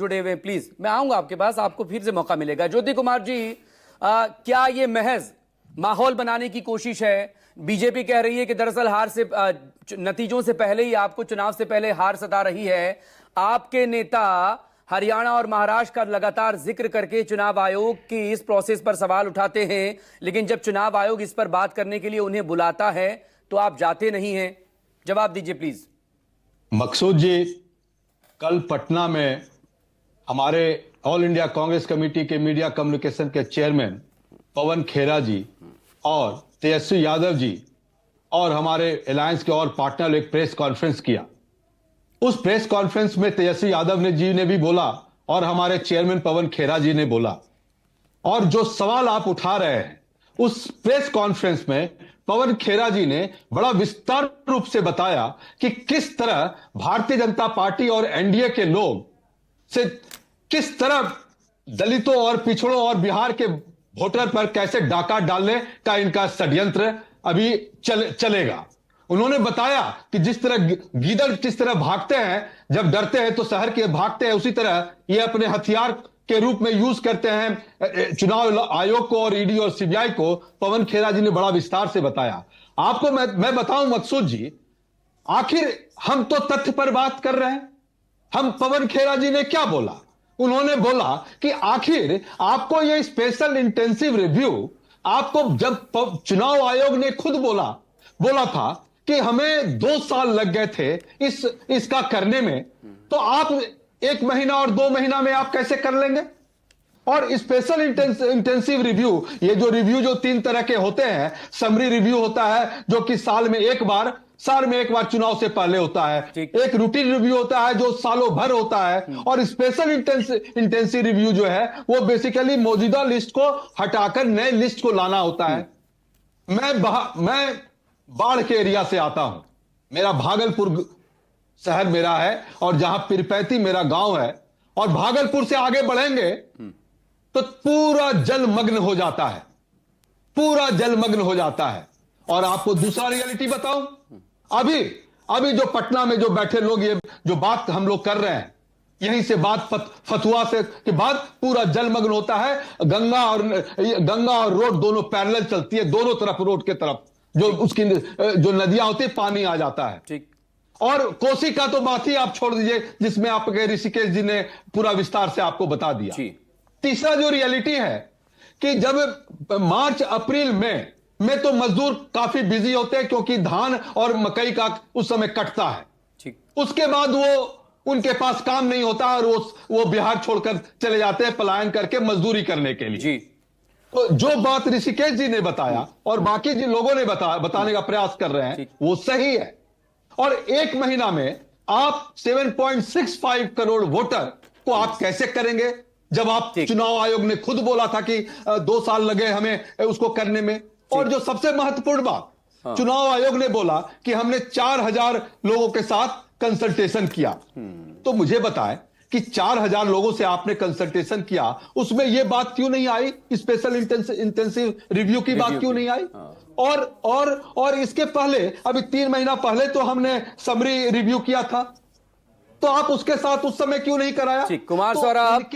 जुड़े हुए प्लीज, मैं आऊंगा आपके पास, आपको फिर से मौका मिलेगा। ज्योति कुमार जी, क्या ये महज माहौल बनाने की कोशिश है? बीजेपी कह रही है कि दरअसल हार से नतीजों से पहले ही आपको, चुनाव से पहले हार सता रही है। आपके नेता हरियाणा और महाराष्ट्र का लगातार जिक्र करके चुनाव आयोग की इस प्रोसेस पर सवाल उठाते हैं, लेकिन जब चुनाव आयोग इस पर बात करने के लिए उन्हें बुलाता है तो आप जाते नहीं हैं। जवाब दीजिए प्लीज। मकसूद जी, कल पटना में हमारे ऑल इंडिया कांग्रेस कमेटी के मीडिया कम्युनिकेशन के चेयरमैन पवन खेरा जी और तेजस्वी यादव जी और हमारे अलायंस के और पार्टनर एक प्रेस कॉन्फ्रेंस किया। उस प्रेस कॉन्फ्रेंस में तेजस्वी यादव जी ने भी बोला और हमारे चेयरमैन पवन खेरा जी ने बोला। और जो सवाल आप उठा रहे हैं, उस प्रेस कॉन्फ्रेंस में पवन खेरा जी ने बड़ा विस्तार रूप से बताया कि किस तरह भारतीय जनता पार्टी और एनडीए के लोग से किस तरह दलितों और पिछड़ों और बिहार के वोटर पर कैसे डाका डालने का इनका षड्यंत्र अभी चलेगा। उन्होंने बताया कि जिस तरह गीदड़ किस तरह भागते हैं, जब डरते हैं तो शहर के भागते हैं, उसी तरह ये अपने हथियार के रूप में यूज करते हैं चुनाव आयोग को और ईडी और सीबीआई को। पवन खेरा जी ने बड़ा विस्तार से बताया। आपको मैं बताऊं मकसूद जी, आखिर हम तो तथ्य पर बात कर रहे हैं। हम पवन खेरा जी ने क्या बोला? उन्होंने बोला कि आखिर आपको ये स्पेशल इंटेंसिव रिव्यू, आपको जब चुनाव आयोग ने खुद बोला था कि हमें 2 साल लग गए थे इसका करने में, तो आप 1 महीना और 2 महीना में आप कैसे कर लेंगे? और स्पेशल इंटेंसिव रिव्यू, ये जो रिव्यू जो 3 तरह के होते हैं, समरी रिव्यू होता है जो कि साल में एक बार चुनाव से पहले होता है, एक रूटीन रिव्यू होता है जो सालों भर होता है, और स्पेशल इंटेंसिव रिव्यू जो है वो बेसिकली मौजूदा लिस्ट को हटाकर नए लिस्ट को लाना होता है। मैं बाढ़ के एरिया से आता हूं, मेरा भागलपुर शहर मेरा है और जहां पिरपैती मेरा गांव है, और भागलपुर से आगे बढ़ेंगे तो पूरा जलमग्न हो जाता है, पूरा जलमग्न हो जाता है। और आपको दूसरा रियलिटी बताऊं, अभी जो पटना में जो बैठे लोग, ये जो बात हम लोग कर रहे हैं, यहीं से बात फतुआ से के बाद पूरा जलमग्न होता है। गंगा और रोड दोनों पैरेलल चलती है, दोनों तरफ रोड के तरफ जो उसकी जो नदियां होती है, पानी आ जाता है। ठीक। और कोसी का तो बात ही आप छोड़ दीजिए, जिसमें आपके ऋषिकेश जी ने पूरा विस्तार से आपको बता दिया। तीसरा जो रियलिटी है कि जब मार्च अप्रैल में तो मजदूर काफी बिजी होते हैं, क्योंकि धान और मकई का उस समय कटता है। ठीक। उसके बाद वो उनके पास काम नहीं होता और वो बिहार छोड़कर चले जाते हैं पलायन करके मजदूरी करने के लिए। जी। तो जो बात ऋषिकेश जी ने बताया और बाकी जिन लोगों ने बताने का प्रयास कर रहे हैं, वो सही है। और 1 महीना में आप 7.65 करोड़ वोटर को आप कैसे करेंगे, जब आप चुनाव आयोग ने खुद बोला था कि 2 साल लगे हमें उसको करने में। और जो सबसे महत्वपूर्ण बात, चुनाव आयोग ने बोला कि हमने 4000 लोगों के साथ कंसल्टेशन किया। तो मुझे बताएं कि 4000 लोगों से आपने कंसल्टेशन किया, उसमें यह बात क्यों नहीं आई, स्पेशल इंटेंसिव रिव्यू की बात क्यों नहीं आई? और इसके पहले अभी 3 महीना पहले तो हमने समरी रिव्यू किया था, तो आप उसके साथ उस समय क्यों नहीं कराया? कुमार सौरभ,